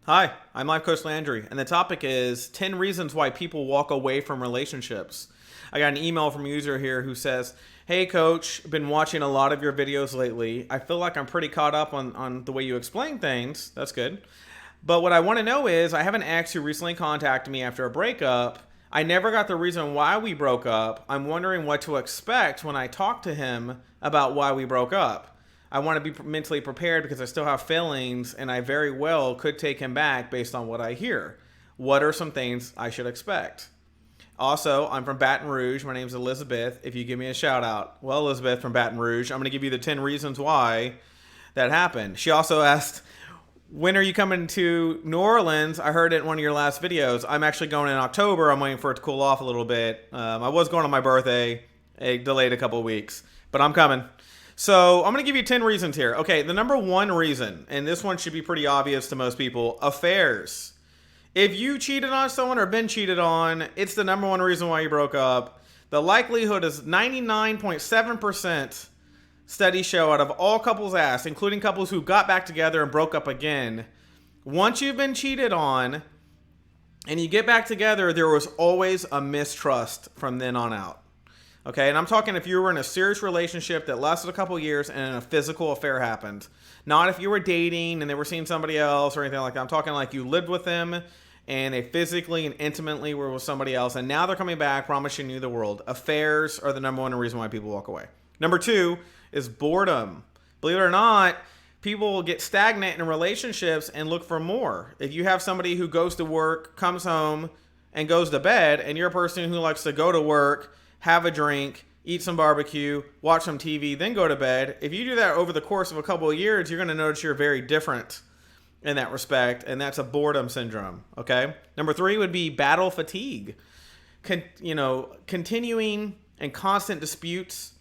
Hi, I'm Life Coach Landry, and the topic is 10 reasons why people walk away from relationships. I got an email from a user here who says, "Hey coach, been watching a lot of your videos lately. I feel like I'm pretty caught up on the way you explain things." That's good. But what I want to know is, I have an ex who recently contacted me after a breakup. I never got the reason why we broke up. I'm wondering what to expect when I talk to him about why we broke up. I want to be mentally prepared because I still have feelings and I very well could take him back based on what I hear. What are some things I should expect? Also, I'm from Baton Rouge. My name's Elizabeth. If you give me a shout out. Well, Elizabeth from Baton Rouge, I'm going to give you the 10 reasons why that happened. She also asked, when are you coming to New Orleans? I heard it in one of your last videos. I'm actually going in October. I'm waiting for it to cool off a little bit. I was going on my birthday. It delayed a couple of weeks, but I'm coming. So I'm going to give you 10 reasons here. Okay, the number one reason, and this one should be pretty obvious to most people, affairs. If you cheated on someone or been cheated on, it's the number one reason why you broke up. The likelihood is 99.7%. Studies show out of all couples asked, including couples who got back together and broke up again, once you've been cheated on and you get back together, there was always a mistrust from then on out. Okay, and I'm talking if you were in a serious relationship that lasted a couple years and a physical affair happened. Not if you were dating and they were seeing somebody else or anything like that. I'm talking like you lived with them and they physically and intimately were with somebody else and now they're coming back promising you the world. Affairs are the number one reason why people walk away. Number two is boredom. Believe it or not, people get stagnant in relationships and look for more. If you have somebody who goes to work, comes home, and goes to bed, and you're a person who likes to go to work, have a drink, eat some barbecue, watch some TV, then go to bed. If you do that over the course of a couple of years, you're going to notice you're very different in that respect, and that's a boredom syndrome, okay? Number three would be battle fatigue. Continuing and constant disputes,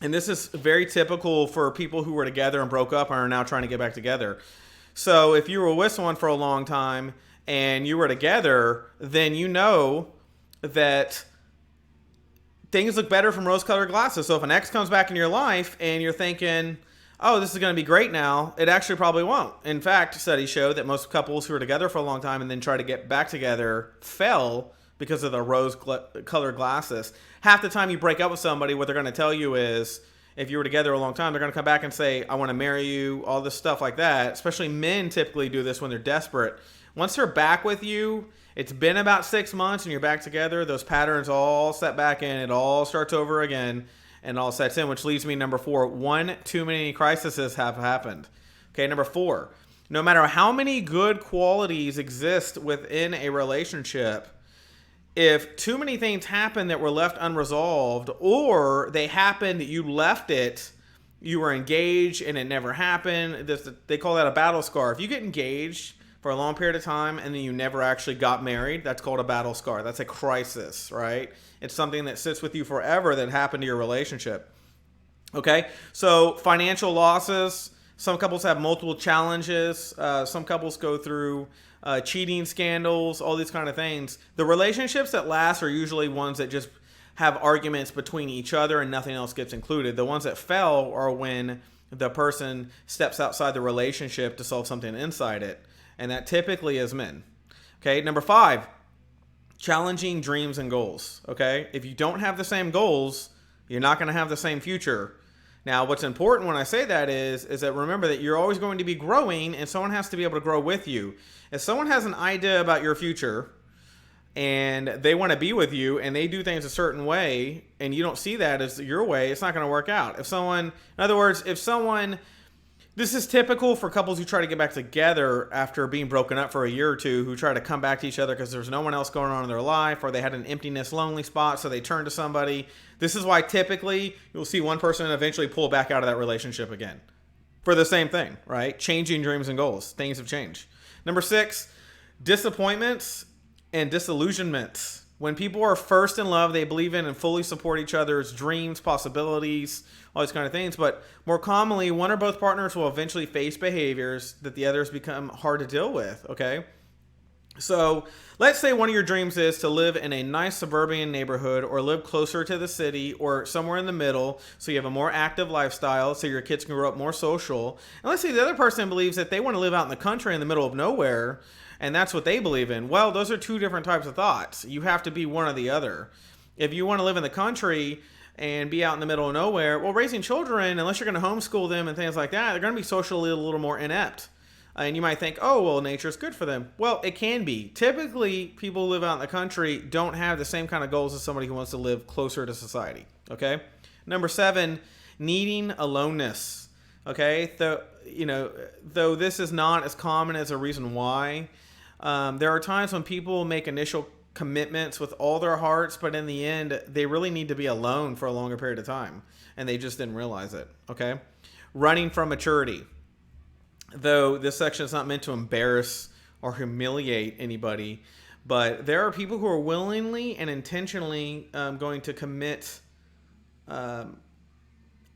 and this is very typical for people who were together and broke up and are now trying to get back together. So if you were with someone for a long time and you were together, then you know that things look better from rose-colored glasses. So if an ex comes back in your life and you're thinking, oh, this is going to be great now, it actually probably won't. In fact, studies show that most couples who are together for a long time and then try to get back together fail because of the rose-colored glasses. Half the time you break up with somebody, what they're going to tell you is, if you were together a long time, they're going to come back and say, I want to marry you, all this stuff like that. Especially men typically do this when they're desperate. Once they're back with you, it's been about 6 months and you're back together, those patterns all set back in, it all starts over again and all sets in, which leads me to number four. One too many crises have happened. Okay, number four. No matter how many good qualities exist within a relationship, if too many things happen that were left unresolved, or they happened, you left it, you were engaged and it never happened, they call that a battle scar. If you get engaged for a long period of time and then you never actually got married, that's called a battle scar. That's a crisis, right? It's something that sits with you forever that happened to your relationship. Okay, so financial losses. Some couples have multiple challenges. Some couples go through cheating scandals, all these kind of things. The relationships that last are usually ones that just have arguments between each other and nothing else gets included. The ones that fail are when the person steps outside the relationship to solve something inside it. And that typically is men. Okay, number five, challenging dreams and goals. Okay, if you don't have the same goals, you're not going to have the same future. Now, what's important when I say that is that remember that you're always going to be growing and someone has to be able to grow with you. If someone has an idea about your future and they want to be with you and they do things a certain way and you don't see that as your way, it's not going to work out. In other words, this is typical for couples who try to get back together after being broken up for a year or two, who try to come back to each other because there's no one else going on in their life, or they had an emptiness, lonely spot, so they turn to somebody. This is why typically you'll see one person eventually pull back out of that relationship again for the same thing, right? Changing dreams and goals. Things have changed. Number six, disappointments and disillusionments. When people are first in love, they believe in and fully support each other's dreams, possibilities, all these kind of things. But more commonly, one or both partners will eventually face behaviors that the others become hard to deal with, okay? So let's say one of your dreams is to live in a nice suburban neighborhood or live closer to the city or somewhere in the middle so you have a more active lifestyle so your kids can grow up more social. And let's say the other person believes that they want to live out in the country in the middle of nowhere and that's what they believe in. Well, those are two different types of thoughts. You have to be one or the other. If you want to live in the country and be out in the middle of nowhere, well, raising children, unless you're going to homeschool them and things like that, they're going to be socially a little more inept. And you might think, oh, well, nature's good for them. Well, it can be. Typically, people who live out in the country don't have the same kind of goals as somebody who wants to live closer to society. Okay? Number 7, needing aloneness. Okay? Though this is not as common as a reason why, there are times when people make initial commitments with all their hearts, but in the end, they really need to be alone for a longer period of time. And they just didn't realize it. Okay? Running from maturity. Though this section is not meant to embarrass or humiliate anybody, but there are people who are willingly and intentionally going to commit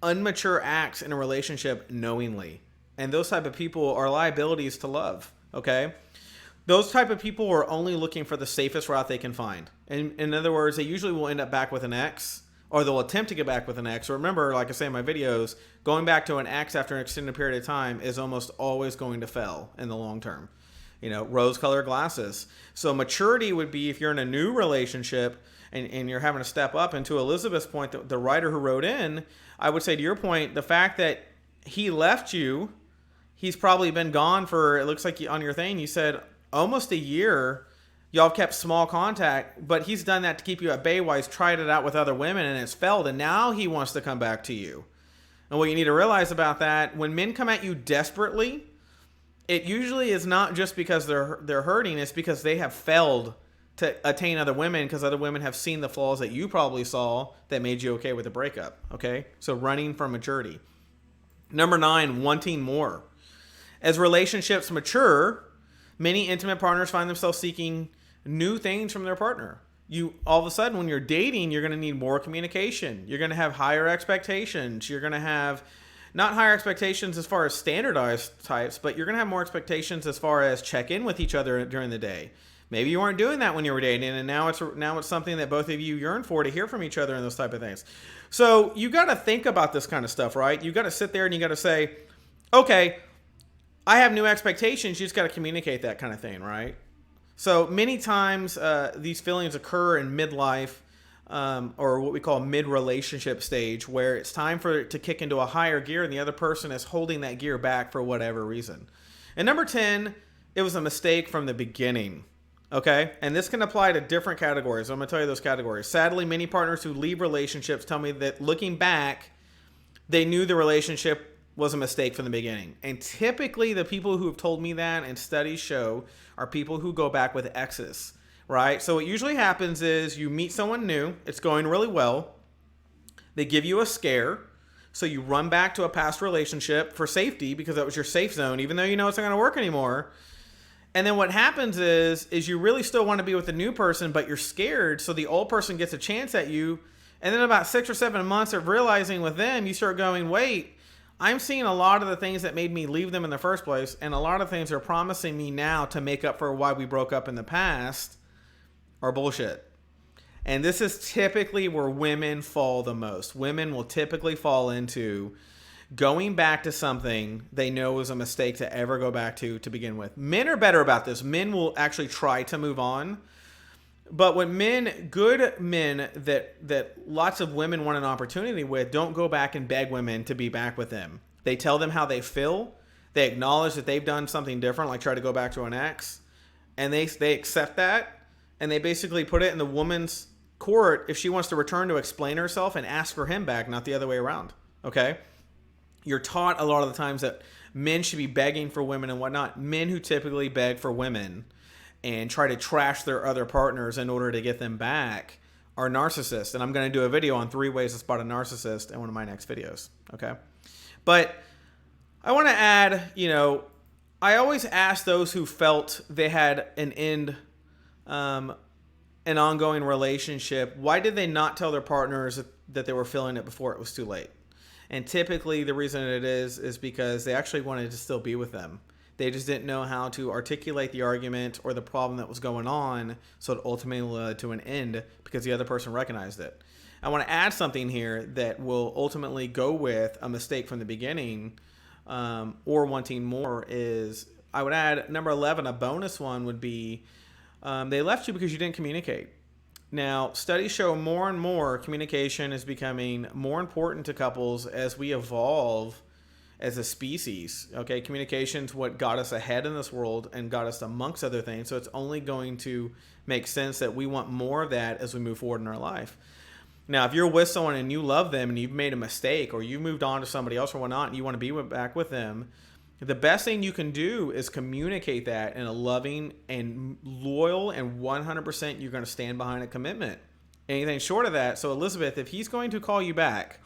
unmature acts in a relationship knowingly. And those type of people are liabilities to love, okay? Those type of people are only looking for the safest route they can find. And in other words, they usually will end up back with an ex, or they'll attempt to get back with an ex. Remember, like I say in my videos, going back to an ex after an extended period of time is almost always going to fail in the long term. Rose-colored glasses. So maturity would be if you're in a new relationship and you're having to step up. And to Elizabeth's point, the writer who wrote in, I would say to your point, the fact that he left you, he's probably been gone for, it looks like on your thing, you said almost a year. Y'all have kept small contact, but he's done that to keep you at bay while he's tried it out with other women and it's failed, and now he wants to come back to you. And what you need to realize about that, when men come at you desperately, it usually is not just because they're hurting, it's because they have failed to attain other women because other women have seen the flaws that you probably saw that made you okay with the breakup, okay? So running from maturity. Number 9, wanting more. As relationships mature, many intimate partners find themselves seeking new things from their partner. You all of a sudden, when you're dating, you're going to need more communication. You're going to have higher expectations. You're going to have not higher expectations as far as standardized types, but you're going to have more expectations as far as check in with each other during the day. Maybe you weren't doing that when you were dating, and now it's something that both of you yearn for, to hear from each other and those type of things. So you got to think about this kind of stuff, right? You got to sit there and you got to say, okay, I have new expectations. You just got to communicate that kind of thing, right? So many times these feelings occur in midlife or what we call mid-relationship stage, where it's time for it to kick into a higher gear and the other person is holding that gear back for whatever reason. And number 10, it was a mistake from the beginning. Okay? And this can apply to different categories. I'm going to tell you those categories. Sadly, many partners who leave relationships tell me that looking back, they knew the relationship was a mistake from the beginning. And typically the people who have told me that, and studies show, are people who go back with exes, right? So what usually happens is you meet someone new, it's going really well, they give you a scare, so you run back to a past relationship for safety because that was your safe zone, even though you know it's not going to work anymore. And then what happens is you really still want to be with the new person, but you're scared, so the old person gets a chance at you. And then about 6 or 7 months of realizing with them, you start going, wait, I'm seeing a lot of the things that made me leave them in the first place, and a lot of things they're promising me now to make up for why we broke up in the past are bullshit. And this is typically where women fall the most. Women will typically fall into going back to something they know is a mistake to ever go back to begin with. Men are better about this. Men will actually try to move on. But when good men that lots of women want an opportunity with, don't go back and beg women to be back with them. They tell them how they feel. They acknowledge that they've done something different, like try to go back to an ex. And they accept that. And they basically put it in the woman's court if she wants to return to explain herself and ask for him back, not the other way around. Okay? You're taught a lot of the times that men should be begging for women and whatnot. Men who typically beg for women and try to trash their other partners in order to get them back are narcissists. And I'm going to do a video on 3 ways to spot a narcissist in one of my next videos. Okay. But I want to add, I always ask those who felt they had an end, an ongoing relationship, why did they not tell their partners that they were feeling it before it was too late? And typically the reason it is because they actually wanted to still be with them. They just didn't know how to articulate the argument or the problem that was going on, so it ultimately led to an end because the other person recognized it. I want to add something here that will ultimately go with a mistake from the beginning, or wanting more. Is I would add number 11, a bonus one would be they left you because you didn't communicate. Now, studies show more and more communication is becoming more important to couples as we evolve as a species. Okay, communication's what got us ahead in this world and got us amongst other things. So it's only going to make sense that we want more of that as we move forward in our life. Now, if you're with someone and you love them and you've made a mistake or you moved on to somebody else or whatnot and you want to be back with them, the best thing you can do is communicate that in a loving and loyal and 100% you're going to stand behind a commitment. Anything short of that. So Elizabeth, if he's going to call you back,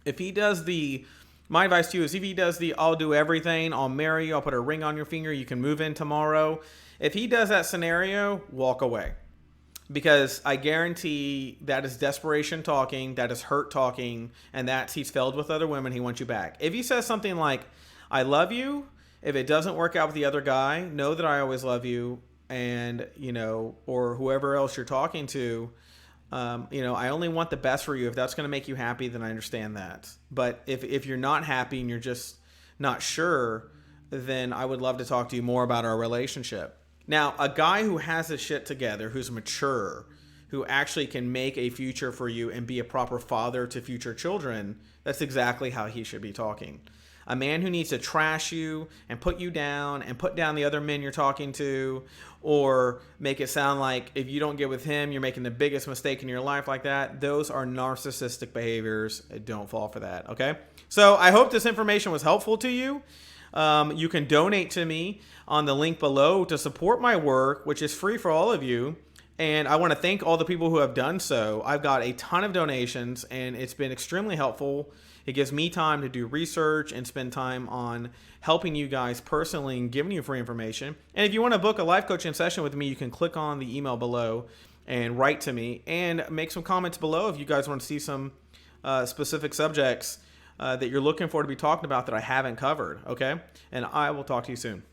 if he does my advice to you is if he does I'll do everything, I'll marry you, I'll put a ring on your finger, you can move in tomorrow. If he does that scenario, walk away. Because I guarantee that is desperation talking, that is hurt talking, and that's he's failed with other women, he wants you back. If he says something like, I love you, if it doesn't work out with the other guy, know that I always love you, and, or whoever else you're talking to, I only want the best for you. If that's going to make you happy, then I understand that. But if you're not happy and you're just not sure, then I would love to talk to you more about our relationship. Now, a guy who has his shit together, who's mature, who actually can make a future for you and be a proper father to future children, that's exactly how he should be talking. A man who needs to trash you and put you down and put down the other men you're talking to, or make it sound like if you don't get with him, you're making the biggest mistake in your life like that. Those are narcissistic behaviors. Don't fall for that, okay? So I hope this information was helpful to you. You can donate to me on the link below to support my work, which is free for all of you. And I want to thank all the people who have done so. I've got a ton of donations, and it's been extremely helpful. It gives me time to do research and spend time on helping you guys personally and giving you free information. And if you want to book a life coaching session with me, you can click on the email below and write to me and make some comments below if you guys want to see some specific subjects that you're looking for to be talking about that I haven't covered, okay? And I will talk to you soon.